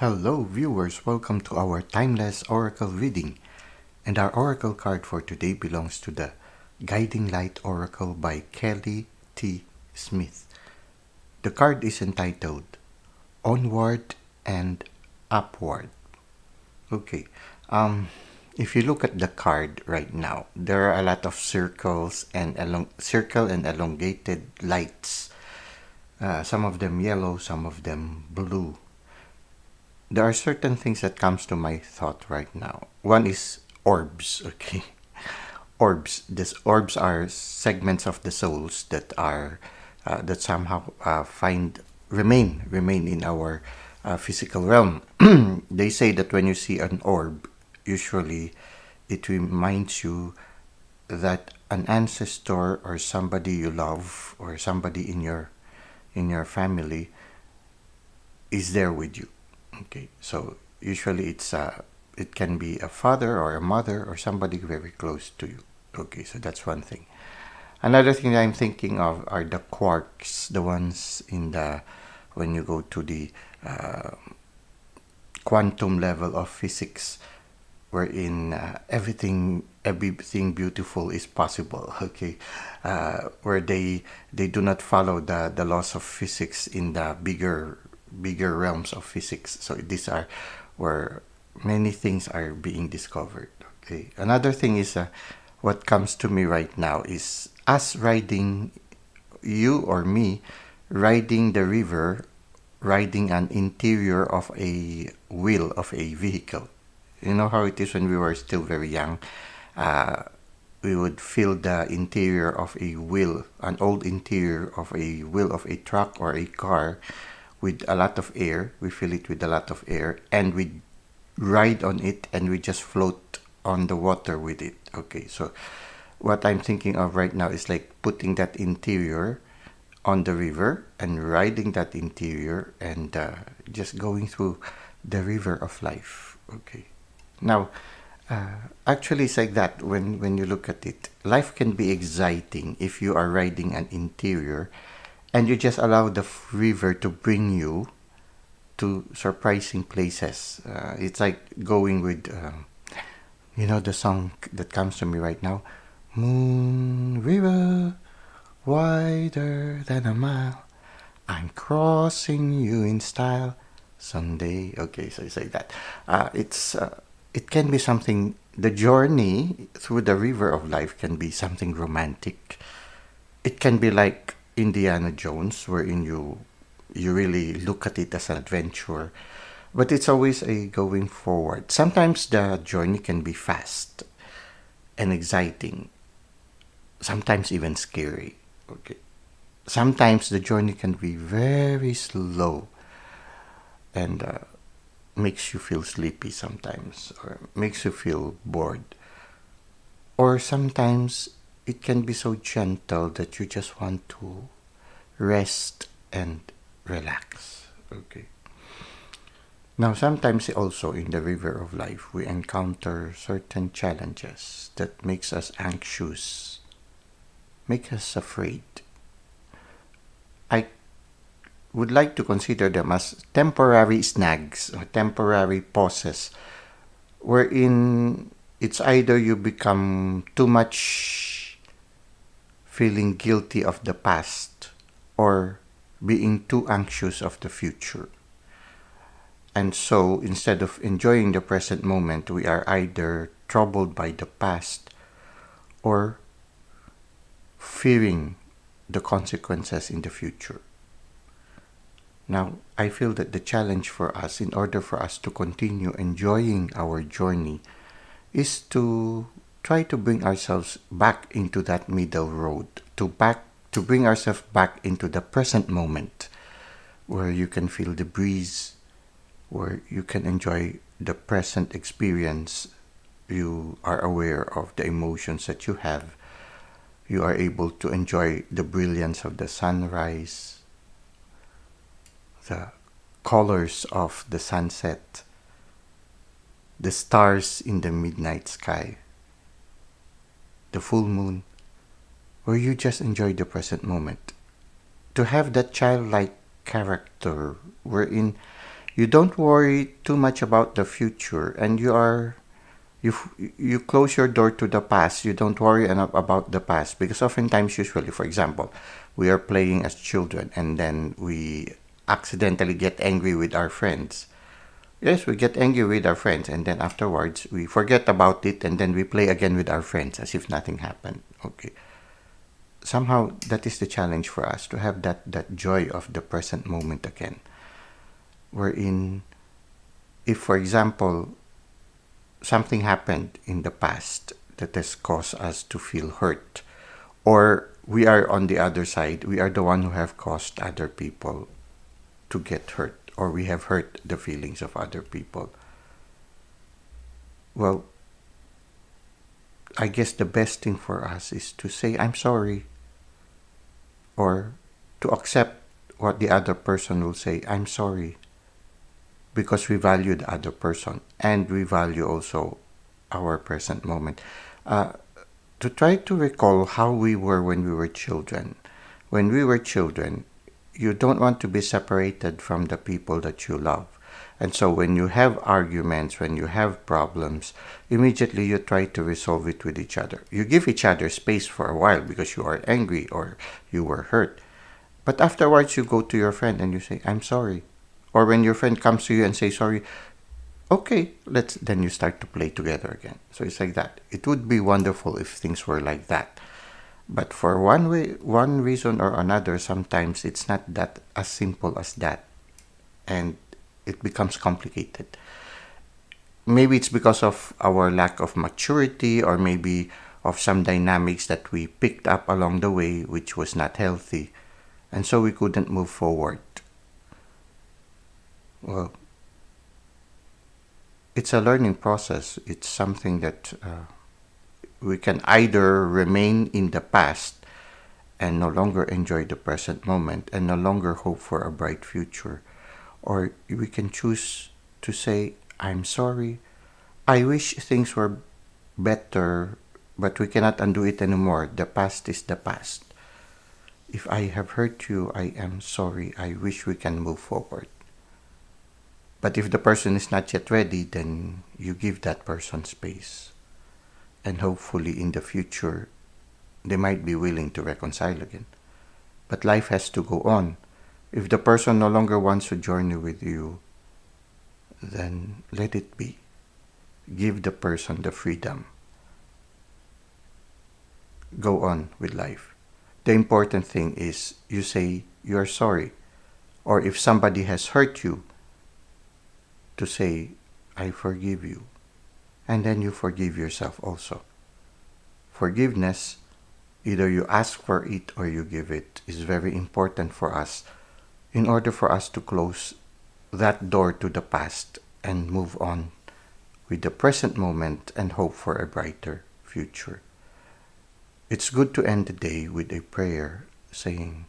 Hello, viewers. Welcome to our timeless oracle reading. And our oracle card for today belongs to the Guiding Light Oracle by Kelly T. Smith. The card is entitled Onward and Upward. Okay. If you look at the card right now, there are a lot of circles and elongated lights. Some of them yellow, some of them blue. There are certain things that comes to my thought right now. One is orbs, okay? Orbs. These orbs are segments of the souls that are that somehow remain in our physical realm. They say that when you see an orb, usually it reminds you that an ancestor or somebody you love or somebody in your family is there with you. Okay, so usually it can be a father or a mother or somebody very close to you. Okay, so that's one thing. Another thing that I'm thinking of are the quarks, the ones when you go to the quantum level of physics, wherein everything beautiful is possible. Okay, where they do not follow the laws of physics in the bigger realms of physics. So these are where many things are being discovered. Okay. Another thing is what comes to me right now is us riding, you or me, riding the river, riding an interior of a wheel of a vehicle. You know how it is when we were still very young. We would fill the interior of a wheel, an old interior of a wheel of a truck or a car with a lot of air. We fill it with a lot of air and we ride on it and we just float on the water with it. Okay, so what I'm thinking of right now is like putting that interior on the river and riding that interior and just going through the river of life. Okay. Now, actually, it's like that when you look at it. Life can be exciting if you are riding an interior and you just allow the river to bring you to surprising places. It's like going with, the song that comes to me right now. Moon River, wider than a mile. I'm crossing you in style someday. Okay, so it's like that. It can be something. The journey through the river of life can be something romantic. It can be like Indiana Jones, wherein you really look at it as an adventure, but it's always a going forward. Sometimes the journey can be fast and exciting, sometimes even scary. Okay, sometimes the journey can be very slow and makes you feel sleepy sometimes, or makes you feel bored, or sometimes it can be so gentle that you just want to rest and relax. Okay. Now, sometimes also in the river of life, we encounter certain challenges that makes us anxious, make us afraid. I would like to consider them as temporary snags or temporary pauses, wherein it's either you become too much feeling guilty of the past or being too anxious of the future. And so instead of enjoying the present moment, we are either troubled by the past or fearing the consequences in the future. Now, I feel that the challenge for us, in order for us to continue enjoying our journey, is to try to bring ourselves back into that middle road, to bring ourselves back into the present moment, where you can feel the breeze, where you can enjoy the present experience. You are aware of the emotions that you have. You are able to enjoy the brilliance of the sunrise, the colors of the sunset, the stars in the midnight sky, the full moon, where you just enjoy the present moment. To have that childlike character wherein You don't worry too much about the future, and you you close your door to the past. You don't worry enough about the past, because oftentimes, usually, for example, we are playing as children and then we accidentally get angry with our friends. Yes, we get angry with our friends, and then afterwards we forget about it, and then we play again with our friends as if nothing happened. Okay. Somehow that is the challenge for us, to have that joy of the present moment again. Wherein, if for example, something happened in the past that has caused us to feel hurt, or we are on the other side, we are the one who have caused other people to get hurt, or we have hurt the feelings of other people. Well, I guess the best thing for us is to say, I'm sorry, or to accept what the other person will say, I'm sorry, because we value the other person and we value also our present moment. Uh, to try to recall how we were when we were children. When we were children, you don't want to be separated from the people that you love. And so when you have arguments, when you have problems, immediately you try to resolve it with each other. You give each other space for a while because you are angry or you were hurt. But afterwards, you go to your friend and you say, I'm sorry. Or when your friend comes to you and says sorry, okay, then you start to play together again. So it's like that. It would be wonderful if things were like that. But for one reason or another, sometimes it's not that as simple as that. And it becomes complicated. Maybe it's because of our lack of maturity, or maybe of some dynamics that we picked up along the way, which was not healthy. And so we couldn't move forward. Well, it's a learning process. It's something that we can either remain in the past and no longer enjoy the present moment and no longer hope for a bright future, or we can choose to say, I'm sorry, I wish things were better, but we cannot undo it anymore. The past is the past. If I have hurt you, I am sorry. I wish we can move forward. But if the person is not yet ready, then you give that person space. And hopefully in the future, they might be willing to reconcile again. But life has to go on. If the person no longer wants to journey with you, then let it be. Give the person the freedom. Go on with life. The important thing is you say you're sorry. Or if somebody has hurt you, to say, I forgive you. And then you forgive yourself also. Forgiveness, either you ask for it or you give it, is very important for us in order for us to close that door to the past and move on with the present moment and hope for a brighter future. It's good to end the day with a prayer saying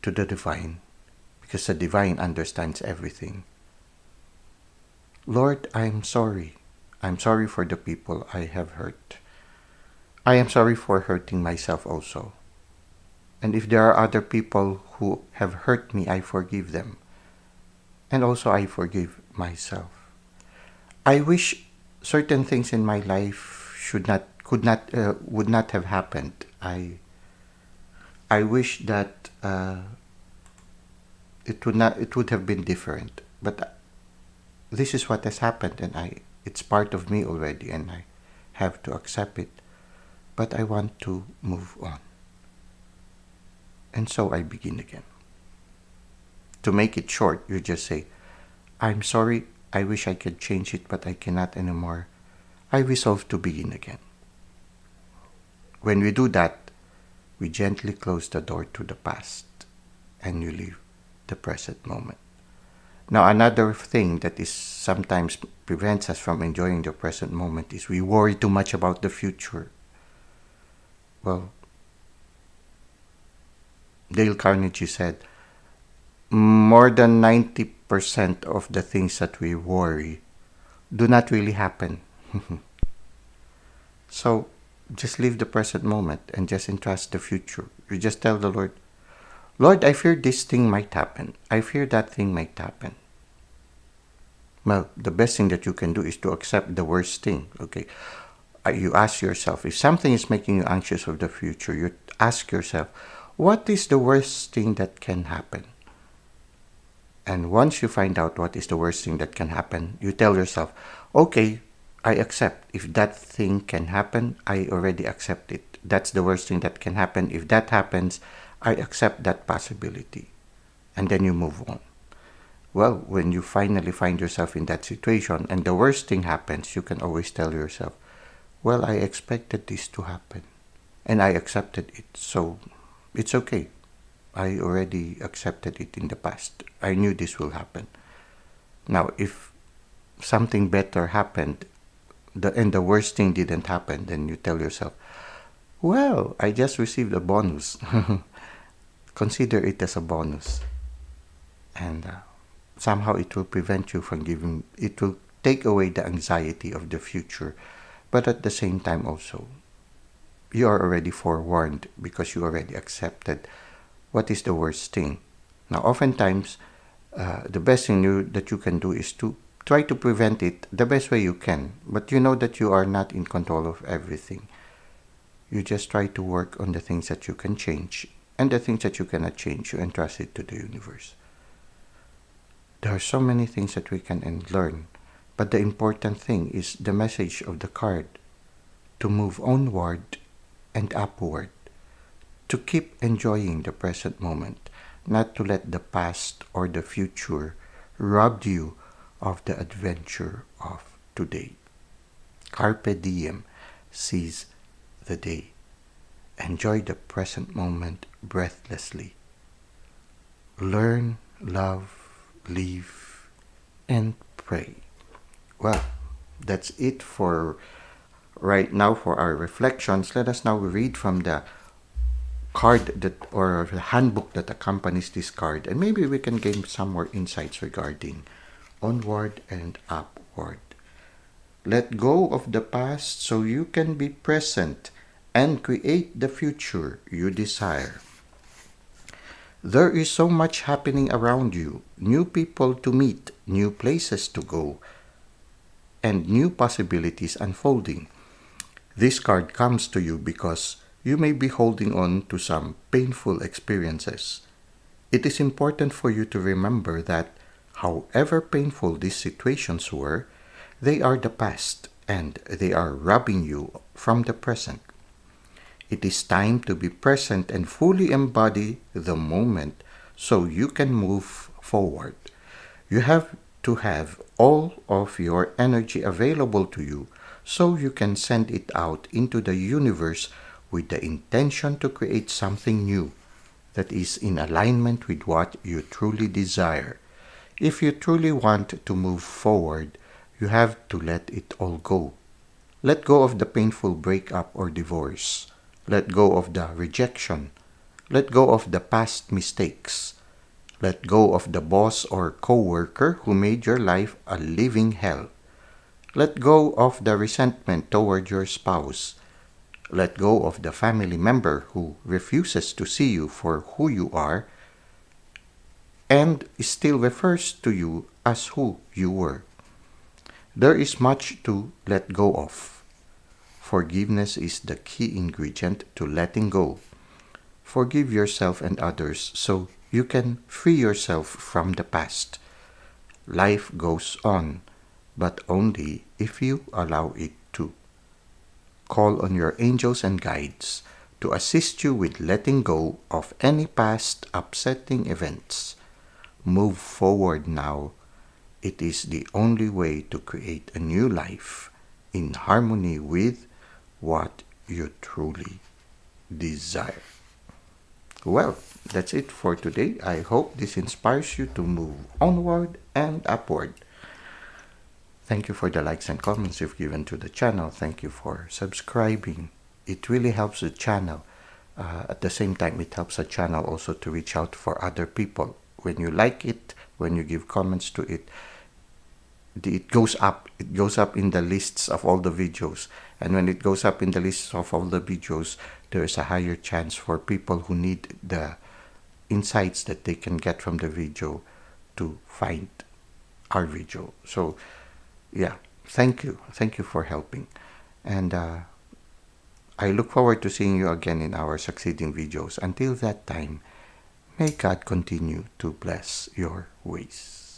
to the divine, because the divine understands everything. Lord, I am sorry. I'm sorry for the people I have hurt. I am sorry for hurting myself also. And if there are other people who have hurt me, I forgive them. And also I forgive myself. I wish certain things in my life would not have happened. I wish that it would have been different. But this is what has happened, and it's part of me already, and I have to accept it. But I want to move on. And so I begin again. To make it short, you just say, I'm sorry, I wish I could change it, but I cannot anymore. I resolve to begin again. When we do that, we gently close the door to the past, and you leave the present moment. Now, another thing that is sometimes prevents us from enjoying the present moment is we worry too much about the future. Well, Dale Carnegie said, more than 90% of the things that we worry do not really happen. So, just live the present moment and just entrust the future. You just tell the Lord, Lord, I fear this thing might happen. I fear that thing might happen. Well, the best thing that you can do is to accept the worst thing. Okay, you ask yourself, if something is making you anxious of the future, you ask yourself, what is the worst thing that can happen? And once you find out what is the worst thing that can happen, you tell yourself, okay, I accept. If that thing can happen, I already accept it. That's the worst thing that can happen. If that happens, I accept that possibility. And then you move on. Well, when you finally find yourself in that situation and the worst thing happens, you can always tell yourself, well, I expected this to happen and I accepted it. So it's okay. I already accepted it in the past. I knew this will happen. Now, if something better happened and the worst thing didn't happen, then you tell yourself, well, I just received a bonus. Consider it as a bonus. And somehow it will prevent you from it will take away the anxiety of the future. But at the same time also, you are already forewarned because you already accepted what is the worst thing. Now, oftentimes, the best thing that you can do is to try to prevent it the best way you can. But you know that you are not in control of everything. You just try to work on the things that you can change. And the things that you cannot change, you entrust it to the universe. There are so many things that we can learn. But the important thing is the message of the card. To move onward and upward. To keep enjoying the present moment, not to let the past or the future rob you of the adventure of today. Carpe diem, seize the day. Enjoy the present moment breathlessly. Learn, love, live, and pray. Well, that's it for right now for our reflections. Let us now read from the card or the handbook that accompanies this card, and maybe we can gain some more insights regarding onward and upward. Let go of the past so you can be present and create the future you desire. There is so much happening around you, new people to meet, new places to go, and new possibilities unfolding. This card comes to you because you may be holding on to some painful experiences. It is important for you to remember that, however painful these situations were, they are the past and they are robbing you from the present. It is time to be present and fully embody the moment so you can move forward. You have to have all of your energy available to you so you can send it out into the universe with the intention to create something new that is in alignment with what you truly desire. If you truly want to move forward, you have to let it all go. Let go of the painful breakup or divorce. Let go of the rejection. Let go of the past mistakes. Let go of the boss or co-worker who made your life a living hell. Let go of the resentment toward your spouse. Let go of the family member who refuses to see you for who you are and still refers to you as who you were. There is much to let go of. Forgiveness is the key ingredient to letting go. Forgive yourself and others so you can free yourself from the past. Life goes on, but only if you allow it to. Call on your angels and guides to assist you with letting go of any past upsetting events. Move forward now. It is the only way to create a new life in harmony with what you truly desire. Well, that's it for today. I hope this inspires you to move onward and upward. Thank you for the likes and comments you've given to the channel. Thank you for subscribing. It really helps the channel. At the same time, it helps the channel also to reach out for other people. When you like it, when you give comments to it, it goes up. It goes up in the lists of all the videos. And when it goes up in the lists of all the videos, there is a higher chance for people who need the insights that they can get from the video to find our video. So yeah, thank you for helping, and I look forward to seeing you again in our succeeding videos. Until that time, may God continue to bless your ways.